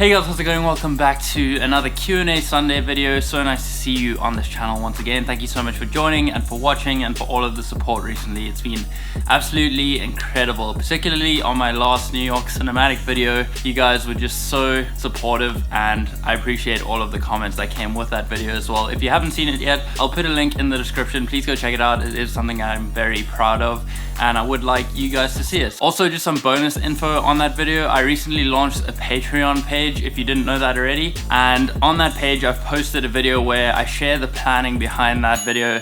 Hey guys, how's it going? Welcome back to another Q&A Sunday video. So nice to see you on this channel once again. Thank you so much for joining and for watching and for all of the support recently. It's been absolutely incredible, particularly on my last New York cinematic video. You guys were just so supportive and I appreciate all of the comments that came with that video as well. If you haven't seen it yet, I'll put a link in the description. Please go check it out. It is something I'm very proud of and I would like you guys to see it. Also, just some bonus info on that video. I recently launched a Patreon page, if you didn't know that already, and on that page I've posted a video where I share the planning behind that video.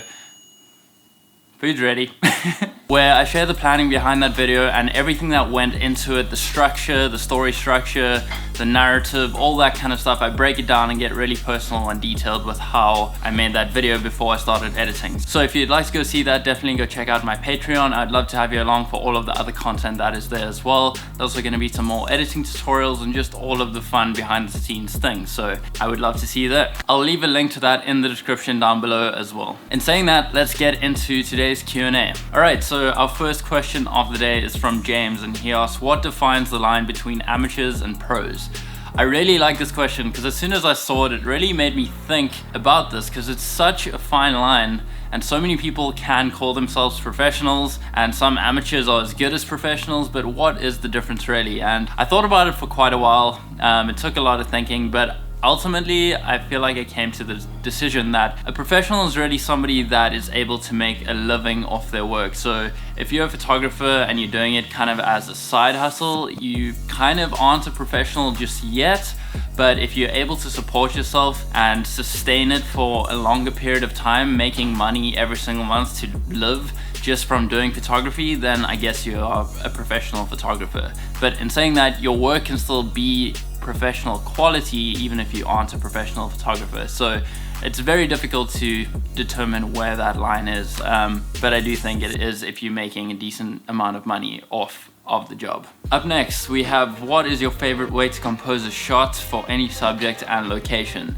Food's ready. Where I share the planning behind that video and everything that went into it, the structure, the story structure, the narrative, all that kind of stuff. I break it down and get really personal and detailed with how I made that video before I started editing. So if you'd like to go see that, definitely go check out my Patreon. I'd love to have you along for all of the other content that is there as well. There's also going to be some more editing tutorials and just all of the fun behind the scenes things. So I would love to see you there. I'll leave a link to that in the description down below as well. In saying that, let's get into today's Q&A. Alright, so our first question of the day is from James, and he asks, what defines the line between amateurs and pros? I really like this question because as soon as I saw it, it really made me think about this because it's such a fine line and so many people can call themselves professionals and some amateurs are as good as professionals, but what is the difference really? And I thought about it for quite a while. It took a lot of thinking, but ultimately, I feel like I came to the decision that a professional is really somebody that is able to make a living off their work. So if you're a photographer and you're doing it kind of as a side hustle, you kind of aren't a professional just yet. But if you're able to support yourself and sustain it for a longer period of time, making money every single month to live just from doing photography, then I guess you are a professional photographer. But in saying that, your work can still be professional quality even if you aren't a professional photographer. So it's very difficult to determine where that line is, but I do think it is if you're making a decent amount of money off of the job. Up next, we have, what is your favorite way to compose a shot for any subject and location?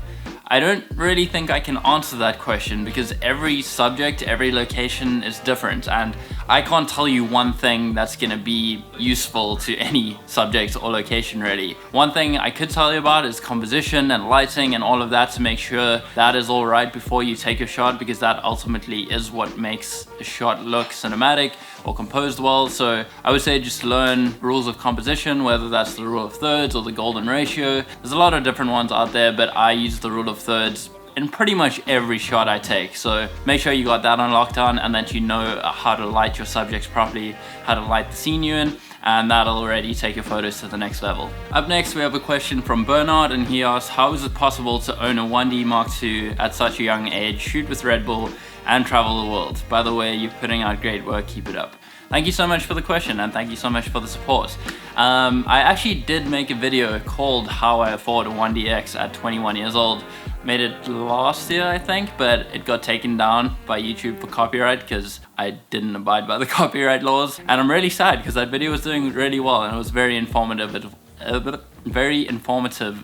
I don't really think I can answer that question because every subject, every location is different and I can't tell you one thing that's gonna be useful to any subject or location really. One thing I could tell you about is composition and lighting and all of that to make sure that is all right before you take a shot, because that ultimately is what makes a shot look cinematic or composed well. So I would say just learn rules of composition, whether that's the rule of thirds or the golden ratio. There's a lot of different ones out there, but I use the rule of thirds in pretty much every shot I take. So make sure you got that on lockdown and that you know how to light your subjects properly, how to light the scene you're in, and that'll already take your photos to the next level. Up next, we have a question from Bernard, and he asks, how is it possible to own a 1D Mark II at such a young age, shoot with Red Bull, and travel the world? By the way, you're putting out great work, keep it up. Thank you so much for the question and thank you so much for the support. I actually did make a video called How I Afford a 1DX at 21 years old. Made it last year, I think, but it got taken down by YouTube for copyright because I didn't abide by the copyright laws. And I'm really sad because that video was doing really well and it was very informative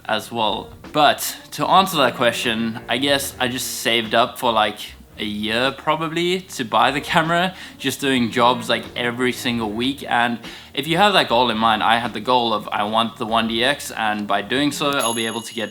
as well. But to answer that question, I guess I just saved up for like a year probably to buy the camera, just doing jobs like every single week. And if you have that goal in mind, I had the goal of I want the 1DX, and by doing so I'll be able to get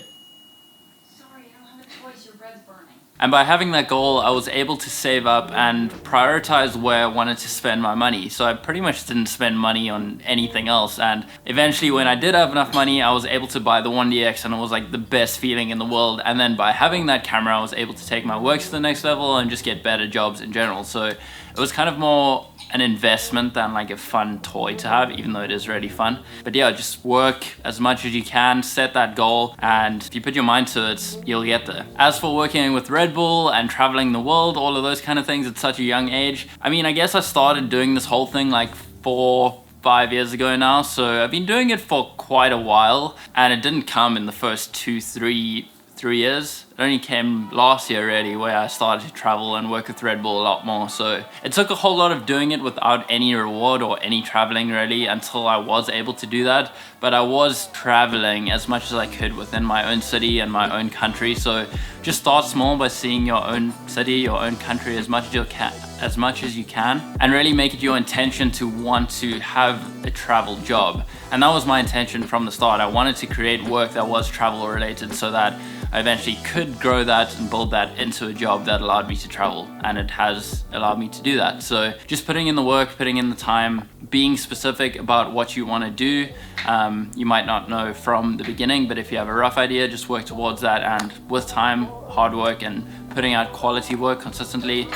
And by having that goal, I was able to save up and prioritize where I wanted to spend my money. So I pretty much didn't spend money on anything else. And eventually when I did have enough money, I was able to buy the 1DX and it was like the best feeling in the world. And then by having that camera, I was able to take my work to the next level and just get better jobs in general. So it was kind of more an investment than like a fun toy to have, even though it is really fun. But yeah, just work as much as you can, set that goal, and if you put your mind to it, you'll get there. As for working with Red Bull and traveling the world, all of those kind of things at such a young age, I mean, I guess I started doing this whole thing like 4-5 years ago now, so I've been doing it for quite a while, and it didn't come in the first 2-3 years. It only came last year really, where I started to travel and work with Red Bull a lot more. So it took a whole lot of doing it without any reward or any traveling really until I was able to do that. But I was traveling as much as I could within my own city and my own country. So just start small by seeing your own city, your own country as much as you can, and really make it your intention to want to have a travel job. And that was my intention from the start. I wanted to create work that was travel related so that I eventually could grow that and build that into a job that allowed me to travel, and it has allowed me to do that. So just putting in the work, putting in the time, being specific about what you want to do. You might not know from the beginning, but if you have a rough idea, just work towards that, and with time, hard work, and putting out quality work consistently,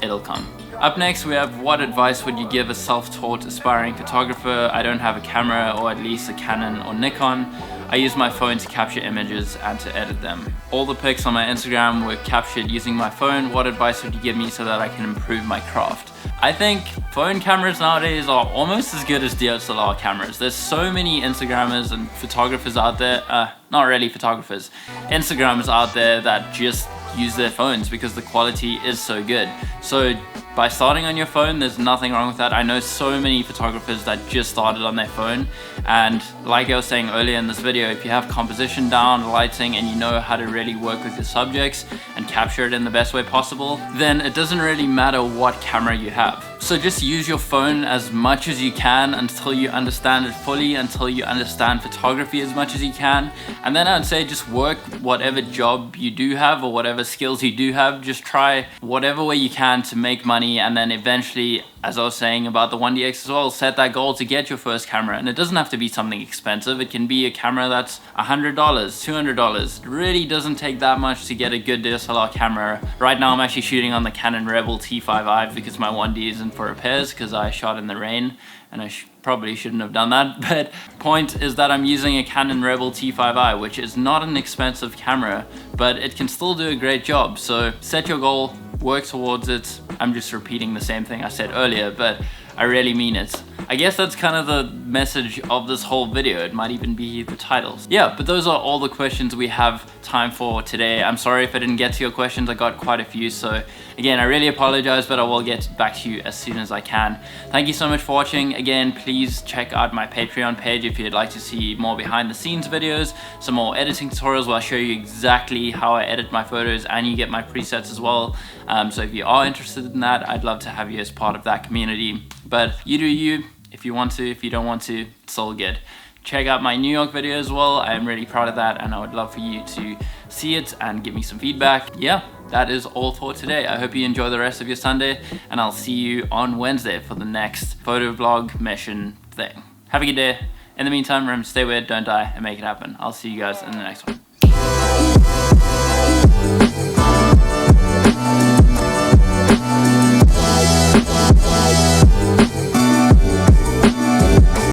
it'll come. Up next, we have what advice would you give a self-taught aspiring photographer? I don't have a camera, or at least a Canon or Nikon. I use my phone to capture images and to edit them. All the pics on my Instagram were captured using my phone. What advice would you give me so that I can improve my craft? I think phone cameras nowadays are almost as good as DSLR cameras. There's so many Instagrammers and photographers out there, not really photographers, Instagrammers out there that just use their phones because the quality is so good. So by starting on your phone, there's nothing wrong with that. I know so many photographers that just started on their phone, and like I was saying earlier in this video, if you have composition down, lighting, and you know how to really work with your subjects and capture it in the best way possible, then it doesn't really matter what camera you have. So just use your phone as much as you can until you understand it fully, until you understand photography as much as you can. And then I'd say just work whatever job you do have or whatever skills you do have. Just try whatever way you can to make money, and then eventually, as I was saying about the 1DX as well, set that goal to get your first camera. And it doesn't have to be something expensive. It can be a camera that's $100, $200. It really doesn't take that much to get a good DSLR camera. Right now I'm actually shooting on the Canon Rebel T5i because my 1D isn't for repairs because I shot in the rain, and I probably shouldn't have done that. But point is that I'm using a Canon Rebel T5i, which is not an expensive camera, but it can still do a great job. So set your goal, work towards it. I'm just repeating the same thing I said earlier, but I really mean it. I guess that's kind of the message of this whole video. It might even be the titles. Yeah, but those are all the questions we have time for today. I'm sorry if I didn't get to your questions. I got quite a few, so again, I really apologize, but I will get back to you as soon as I can. Thank you so much for watching. Again, please check out my Patreon page if you'd like to see more behind the scenes videos, some more editing tutorials where I show you exactly how I edit my photos, and you get my presets as well. So if you are interested in that, I'd love to have you as part of that community. But you do you. If you want to, if you don't want to, it's all good. Check out my New York video as well. I am really proud of that, and I would love for you to see it and give me some feedback. Yeah, that is all for today. I hope you enjoy the rest of your Sunday, and I'll see you on Wednesday for the next photo vlog mission thing. Have a good day. In the meantime, remember, stay weird, don't die, and make it happen. I'll see you guys in the next one.